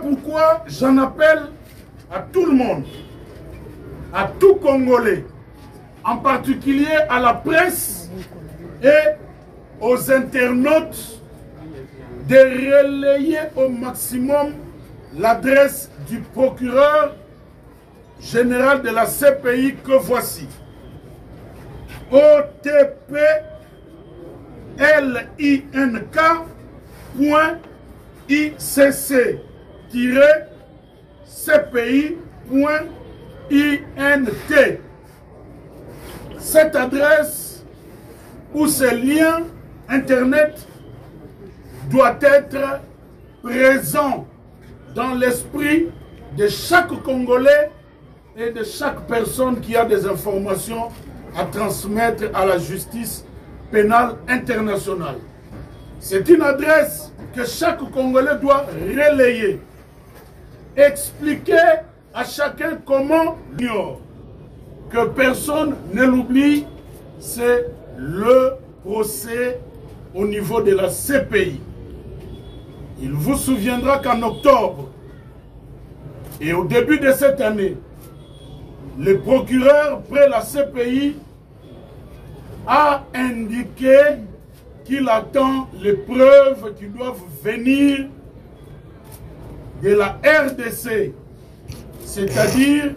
pourquoi j'en appelle à tout le monde, à tout Congolais, en particulier à la presse et aux internautes, de relayer au maximum l'adresse du procureur général de la CPI que voici. OTPLINK.ICC-CPI.INT. Cette adresse ou ce lien internet doit être présent dans l'esprit de chaque Congolais et de chaque personne qui a des informations à transmettre à la justice pénale internationale. C'est une adresse que chaque Congolais doit relayer. Expliquer à chacun comment l'ignore. Que personne ne l'oublie, c'est le procès au niveau de la CPI. Il vous souviendra qu'en octobre et au début de cette année, le procureur près la CPI a indiqué qu'il attend les preuves qui doivent venir de la RDC, c'est-à-dire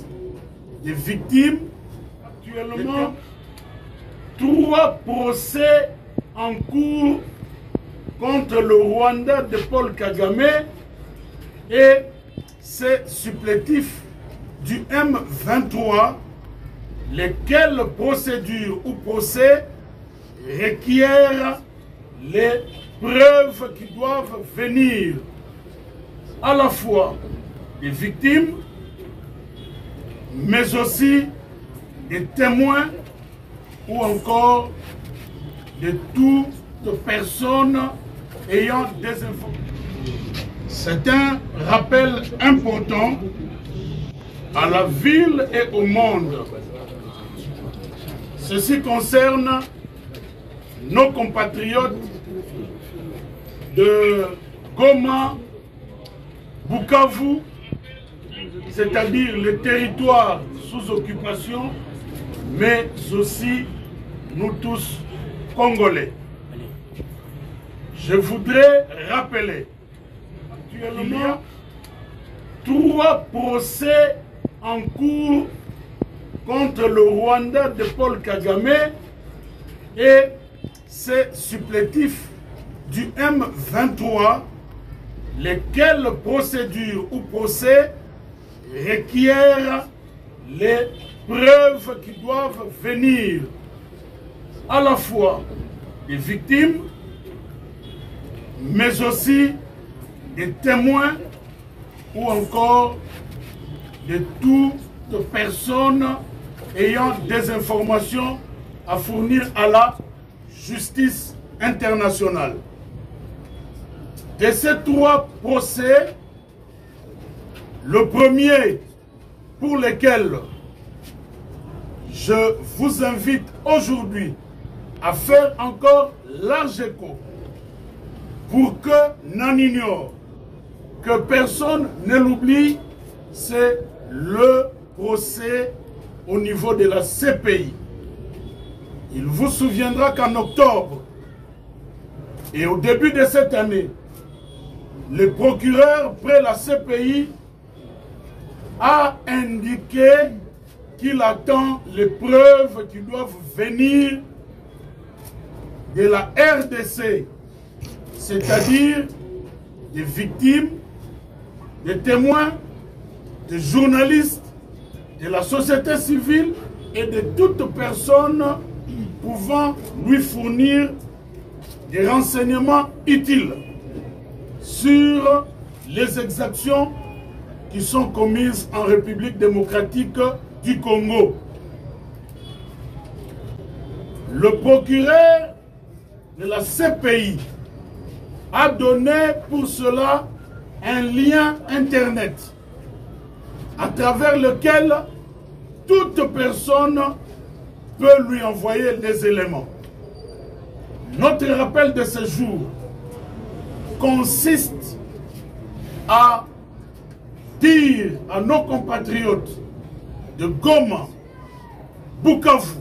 des victimes. Actuellement, 3 procès en cours contre le Rwanda de Paul Kagame et ses supplétifs du M23, lesquelles procédures ou procès requièrent les preuves qui doivent venir à la fois des victimes, mais aussi des témoins ou encore de toute personne ayant des informations. C'est un rappel important à la ville et au monde. Ceci concerne nos compatriotes de Goma, Bukavu, c'est-à-dire les territoires sous occupation, mais aussi nous tous Congolais. Je voudrais rappeler actuellement 3 procès en cours contre le Rwanda de Paul Kagame et ses supplétifs du M23, lesquelles procédures ou procès requièrent les preuves qui doivent venir à la fois des victimes, mais aussi des témoins ou encore de toute personne ayant des informations à fournir à la justice internationale. De ces 3 procès, le premier pour lequel je vous invite aujourd'hui à faire encore large écho pour que n'en ignore, que personne ne l'oublie, c'est le procès au niveau de la CPI. Il vous souviendra qu'en octobre et au début de cette année, le procureur près la CPI a indiqué qu'il attend les preuves qui doivent venir de la RDC, c'est-à-dire des victimes, des témoins, des journalistes, de la société civile et de toute personne pouvant lui fournir des renseignements utiles sur les exactions qui sont commises en République démocratique du Congo. Le procureur de la CPI a donné pour cela un lien internet à travers lequel toute personne peut lui envoyer les éléments. Notre rappel de ce jour consiste à dire à nos compatriotes de Goma, Bukavu,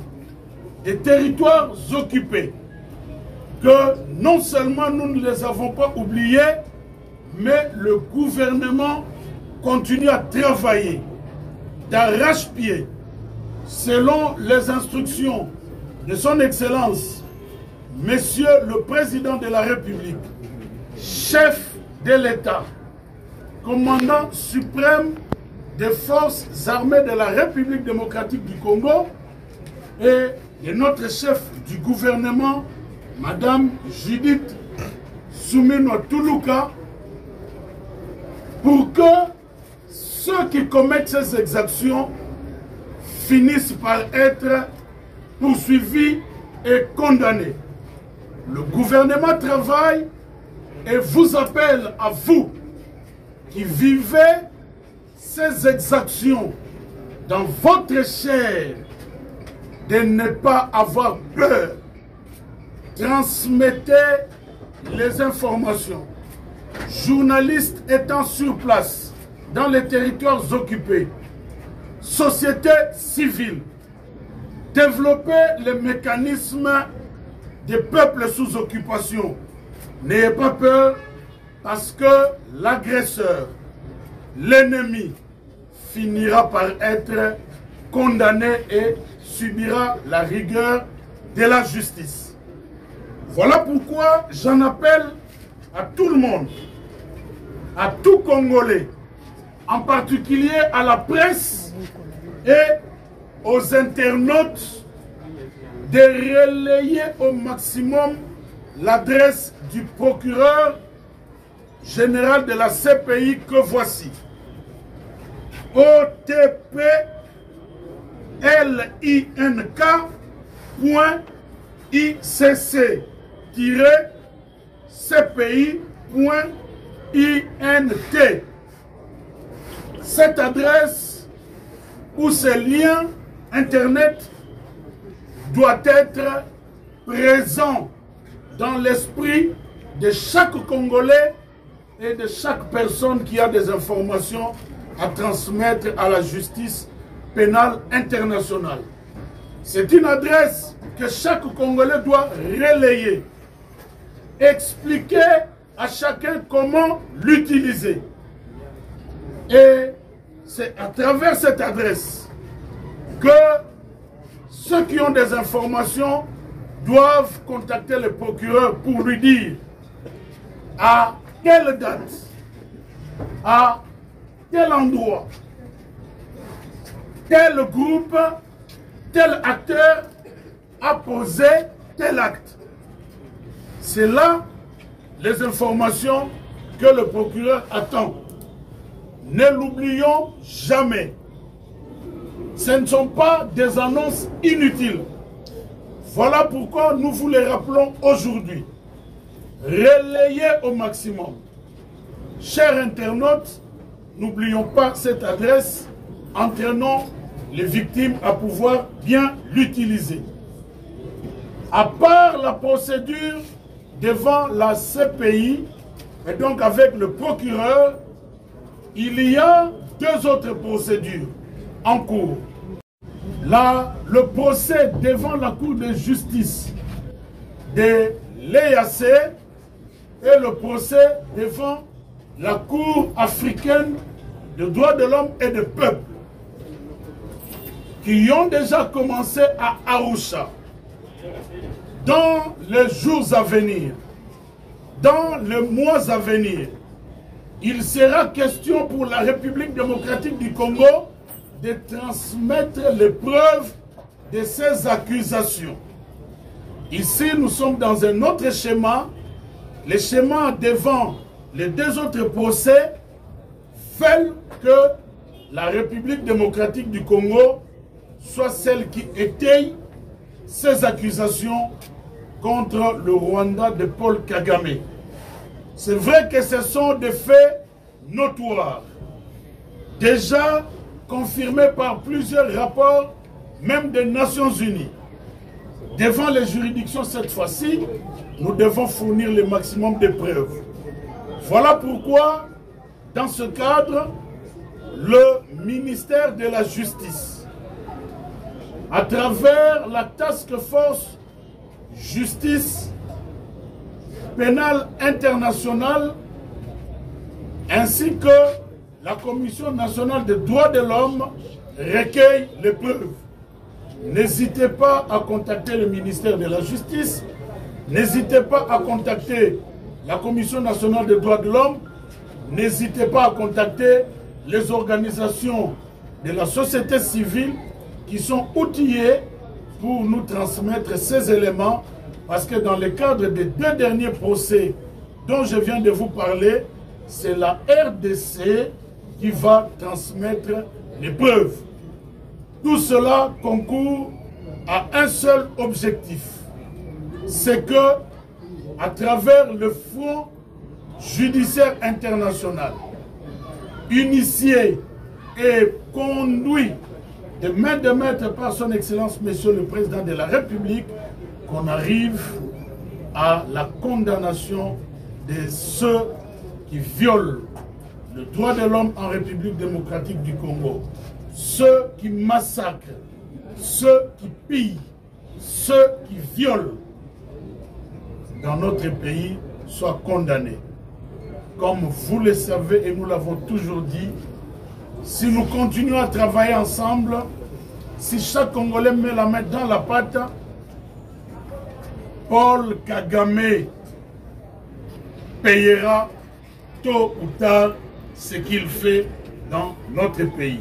des territoires occupés, que non seulement nous ne les avons pas oubliés, mais le gouvernement continue à travailler d'arrache-pied selon les instructions de son Excellence, Monsieur le Président de la République, chef de l'État, commandant suprême des forces armées de la République démocratique du Congo et de notre chef du gouvernement, Madame Judith Suminwa Tuluka, pour que ceux qui commettent ces exactions finissent par être poursuivis et condamnés. Le gouvernement travaille et vous appelle à vous qui vivez ces exactions dans votre chair de ne pas avoir peur. Transmettez les informations. Journalistes étant sur place dans les territoires occupés, société civile, développez les mécanismes des peuples sous occupation. N'ayez pas peur parce que l'agresseur, l'ennemi, finira par être condamné et subira la rigueur de la justice. Voilà pourquoi j'en appelle à tout le monde, à tout Congolais, en particulier à la presse et aux internautes, de relayer au maximum l'adresse du procureur général de la CPI que voici. OTPLINK.ICC-CPI.INT. Cette adresse ou ce lien Internet doit être présent dans l'esprit de chaque Congolais et de chaque personne qui a des informations à transmettre à la justice pénale internationale. C'est une adresse que chaque Congolais doit relayer, expliquer à chacun comment l'utiliser. Et c'est à travers cette adresse que ceux qui ont des informations doivent contacter le procureur pour lui dire à quelle date, à quel endroit, tel groupe, tel acteur a posé tel acte. C'est là les informations que le procureur attend. Ne l'oublions jamais. Ce ne sont pas des annonces inutiles. Voilà pourquoi nous vous les rappelons aujourd'hui. Relayez au maximum. Chers internautes, n'oublions pas cette adresse, entraînant les victimes à pouvoir bien l'utiliser. À part la procédure devant la CPI, et donc avec le procureur, il y a deux autres procédures en cours. Là, le procès devant la Cour de justice de l'EAC et le procès devant la Cour africaine des droits de l'homme et des peuples, qui ont déjà commencé à Arusha. Dans les jours à venir, dans les mois à venir, il sera question pour la République démocratique du Congo de transmettre les preuves de ces accusations. Ici, nous sommes dans un autre schéma. Le schéma devant les deux autres procès fait que la République démocratique du Congo soit celle qui étaye ces accusations contre le Rwanda de Paul Kagame. C'est vrai que ce sont des faits notoires, déjà confirmés par plusieurs rapports, même des Nations Unies. Devant les juridictions cette fois-ci, nous devons fournir le maximum de preuves. Voilà pourquoi, dans ce cadre, le ministère de la Justice, à travers la Task Force Justice Pénale Internationale, ainsi que la Commission nationale des droits de l'homme, recueille les preuves. N'hésitez pas à contacter le ministère de la Justice, n'hésitez pas à contacter la Commission nationale des droits de l'homme, n'hésitez pas à contacter les organisations de la société civile qui sont outillées pour nous transmettre ces éléments, parce que dans le cadre des 2 derniers procès dont je viens de vous parler, c'est la RDC qui va transmettre les preuves. Tout cela concourt à un seul objectif, c'est que, à travers le Front judiciaire international, initié et conduit de main de maître par son Excellence, Monsieur le Président de la République, qu'on arrive à la condamnation de ceux qui violent le droit de l'homme en République démocratique du Congo, ceux qui massacrent, ceux qui pillent, ceux qui violent dans notre pays soient condamnés. Comme vous le savez et nous l'avons toujours dit, si nous continuons à travailler ensemble, si chaque Congolais met la main dans la pâte, Paul Kagame payera tôt ou tard ce qu'il fait dans notre pays.